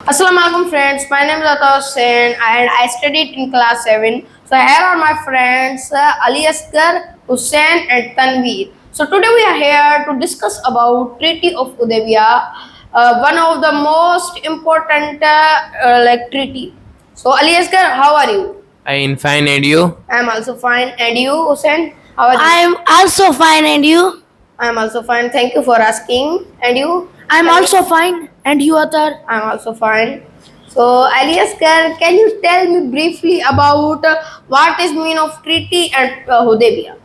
Assalamu alaikum friends, my name is Atta Hussain and I studied in class 7. So here are my friends Ali Asghar, Hussain and Tanveer. So today we are here to discuss about Treaty of Hudaybiyah, one of the most important treaty. So Ali Asghar, how are you? I'm fine, and you? I am also fine. And you, Hussain, how are you? I am also fine, and you? I am also fine. Thank you for asking. And you? I am also fine, and you, Atar? I'm also fine. So, Ali Asghar, can you tell me briefly about what is mean of treaty and Hudaybiyah?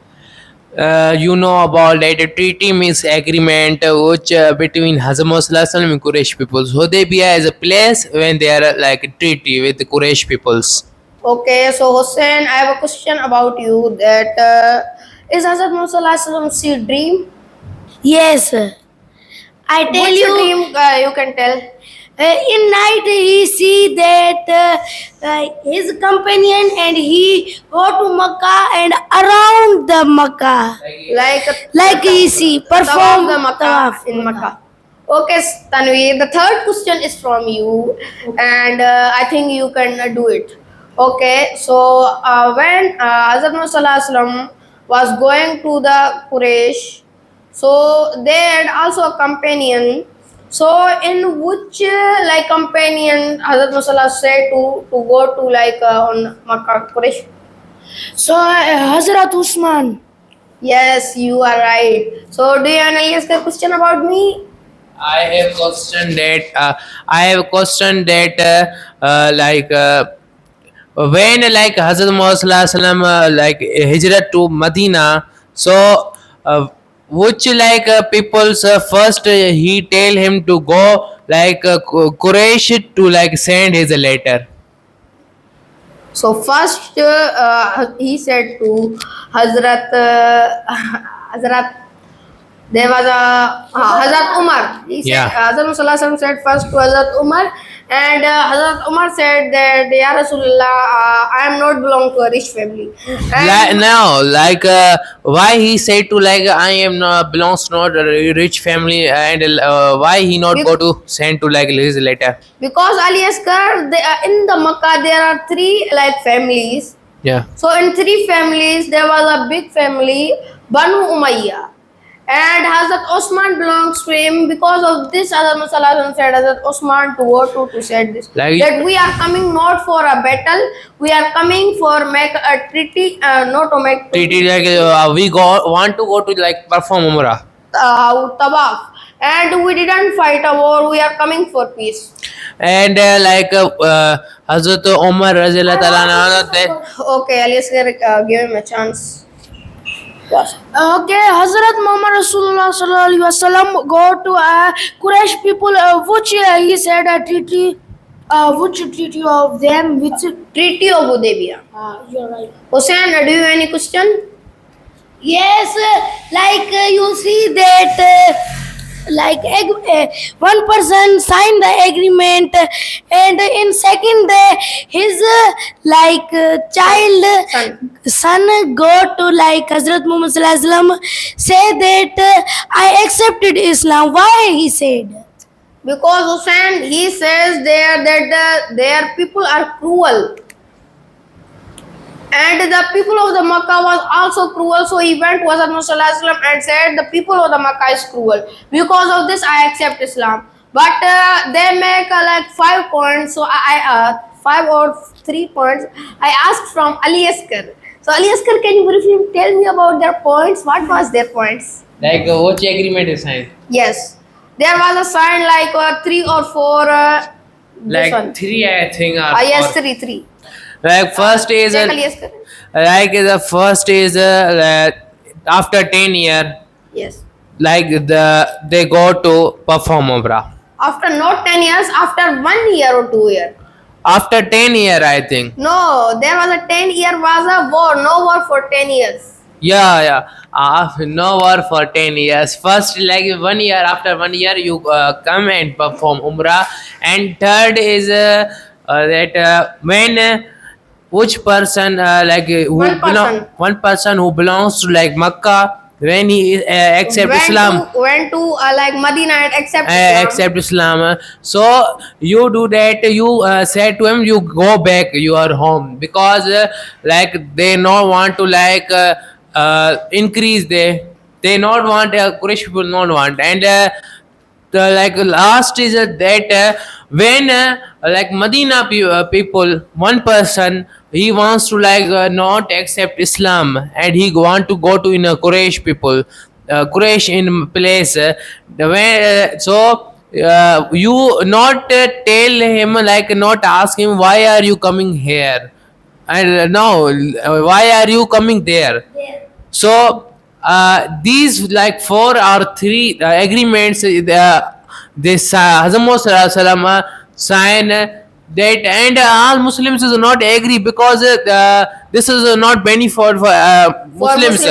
You know about that a treaty means agreement which between Hazrat and Quraysh peoples. Hudaybiyah is a place when they are like a treaty with the Quraysh peoples. Okay, so Hussein, I have a question about you. That is Hazrat Muhammad's dream? Yes. I tell Which you, dream you can tell? in night he see that his companion and he go to Makkah and around the Makkah, like he see perform the Makkah tawaf. in Makkah. Okay, Tanvi, the third question is from you, and I think you can do it. Okay, so when Hazrat Muhammad was going to the Quraysh, so they had also a companion. So in which companion Hazrat Muhammad said to go to on Makkah Quraysh? So Hazrat Usman. Yes, you are right. So do you have any question about me? I have questioned that when like Hazrat Muhammad like hijrat to Medina, so which people's first he tell him to go Quraysh to like send his letter. So first he said to Hazrat Hazrat there was a Hazrat Umar. He said Yeah. Hazrat Muhammad said first to Hazrat Umar, and Hazrat Umar said that Ya Rasulullah, I am not belong to a rich family. And Why he said to like I am not belongs not a rich family, and why he not Be- go to send to like his letter. because Ali Asghar, in the Makkah there are three families. Yeah. So in three families there was a big family, Banu Umayyah. And Hazrat Osman belongs to him. Because of this, Hazrat Muhammad said Hazrat Osman to go to said this, Like- that we are coming not for a battle, we are coming for make a treaty, not to make Treaty like we go want to go to like perform umrah. tawaf. And we didn't fight a war, we are coming for peace. And Hazrat Umar Razila Talana that Okay, Ali Asghar, give him a chance. Yes. Okay, Hazrat Muhammad Rasulullah sallallahu alaihi wasallam go to Quraysh people, which he said a treaty, which treaty of them, which Treaty of Hudaybiyah. you're right. Hussein, do you have any question? Yes, you see that one person signed the agreement, and in second day his child son go to Hazrat Muhammad sallallahu alaihi wasallam, say that I accepted Islam. Why he said? Because Hussein, he says there that their people are cruel. And the people of the Makkah was also cruel, so he went to Hazrat Muhammad and said, the people of the Makkah is cruel. Because of this, I accept Islam. But they make 5 points, so I 5 or 3 points. I asked from Ali Asghar. So Ali Asghar, can you briefly tell me about their points? What was their points? like which agreement is signed? Yes, there was a sign 3 or 4. This one. Like 3 I think. Yes, 3. Like first is Check Ali Asghar. the first is after 10 year Yes. they go to perform umrah. After not 10 years, after 1 year or 2 year. After 10 year I think. No, there was a 10-year was a war, no war for 10 years. Yeah. No war for 10 years. First, like 1 year, after 1 year, you come and perform umrah. And third is that when which person One person. one person who belongs to like Makkah, when he accept Islam, went to like Medina and accept Islam. So you do that, you said to him, you go back your home, because like they not want to like increase, they not want, Quraysh people not want. And the like last is that when like Medina people, one person, he wants to like not accept Islam, and he want to go to in a Quraysh people, Quraysh in place, the way you not tell him, like not ask him why are you coming here, and no, why are you coming there. So these like four or three agreements, this Hazrat Muhammad Sallallahu Alaihi Wasallam sign that, and all Muslims is not agree, because this is not benefit for for Muslims.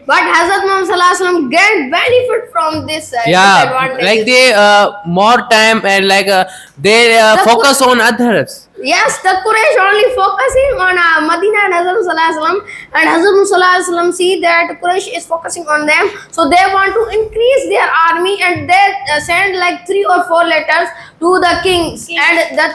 But Hazrat Muhammad Sallallahu Alaihi Wasallam get benefit from this Yeah, disadvantages. like they more time, and like they focus on others. Yes, the Quraysh only focusing on Medina and Hazrat Sallallahu Alaihi Wasallam, and Hazrat Sallallahu Alaihi Wasallam see that Quraysh is focusing on them, so they want to increase their army, and they send like 3 or 4 letters to the kings, and the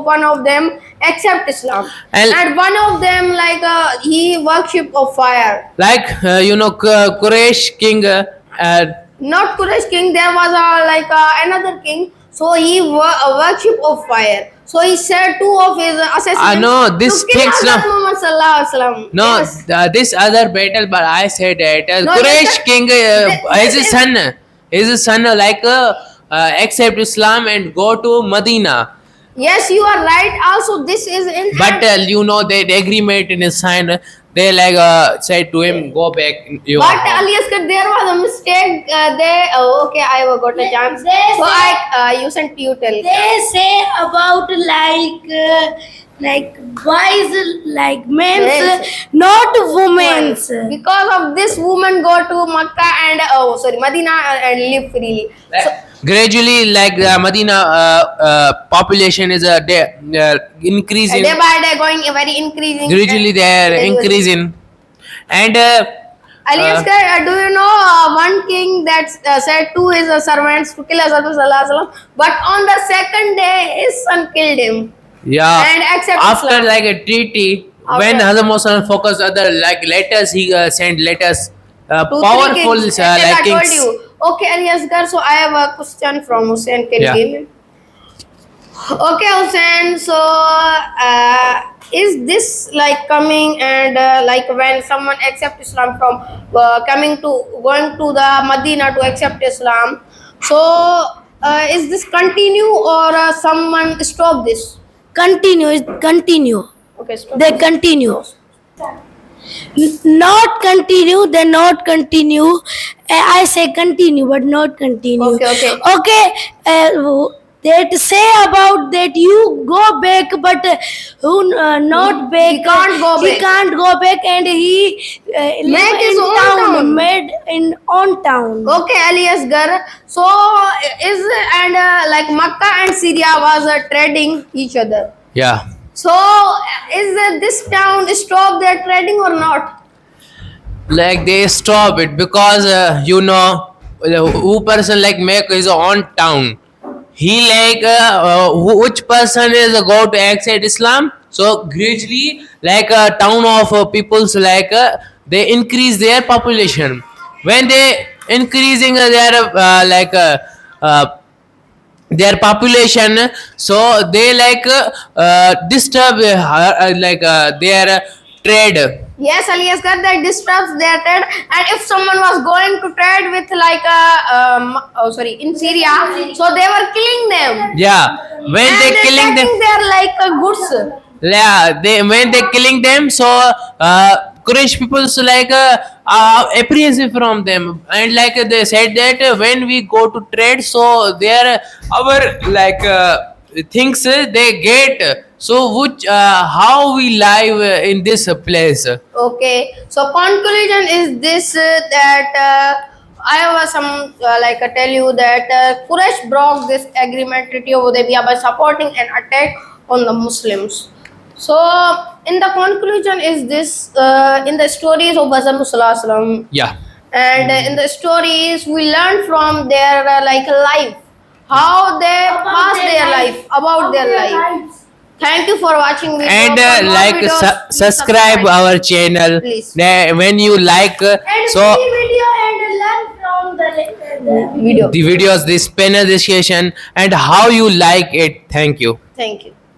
one of them accept Islam, and one of them like he worship of fire. Like Quraysh king. Not Quraysh king, there was like another king, so he worship of fire. So he said 2 of his assassins No, this to kill things no. Hazrat Muhammad Sallallahu Alaihi Wasallam. No, Yes. this other battle, but I said that No, Quraysh king, this his son like accept Islam and go to Medina. Yes, you are right. Also, this is in. But that agreement in his sign, they like said to him, go back. But alias, there was a mistake. Okay, I got a chance. They So say- you sent you tell. They say about like boys, like men's, Men's. not women's. Because of this, woman go to Makkah and Medina and live freely. So, Gradually, like the Medina population is increasing. day by day, going very increasing. Gradually, they are increasing, and Alias, do you know one king that said to his servants to kill Hazrat Sallallahu Alaihi Wasallam, but on the second day his son killed him. yeah, And accept after Islam. like a treaty, when After- Hazrat Muhammad focused other like letters, he sent letters, 2-3 powerful kings. like I told kings. you. Okay, Alias Gar, so I have a question from Hussein. Can you Yeah. give me? Okay, Hussein. So, is this like coming and like when someone accept Islam from going to the Medina to accept Islam? So, is this continue or someone stop this? Continue. Okay, stop. They continue. Not continue, they not continue. I say continue, but not continue. Okay. Okay, they say about that you go back, but who not back. He can't go He back. can't go back, and he live his in own town, town. made in own town. Okay, Alias Gar. So is and like Makkah and Syria was trading each other. Yeah, So is this town stop their trading or not? like they stop it, because who person like make his own town. He like which person is go to accept Islam. So gradually, like a town of peoples, like they increase their population. When they increasing their population, so they like disturb their trade. Yes, Alias Gar, that disturbs their trade. And if someone was going to trade with like in Syria, so they were killing them. Yeah, when And they killing them. taking their like goods. Yeah, when they killing them, so Quraysh people so like apprehensive from them, and like they said that when we go to trade, so there our like things they get. So which how we live in this place? Okay, so conclusion is this that I have some tell you that Quraysh broke this agreement Treaty of Hudaybiyah by supporting an attack on the Muslims. So in the conclusion is this in the stories of Hazrat Sallallahu Alaihi Wasallam, Yeah, and in the stories we learn from their like life, how they pass their life, about their life. Thank you for watching video. And For more like videos, please subscribe our channel. Please. When you like And so see video and learn from the video. the videos, this panel discussion, and how you like it. Thank you. Thank you.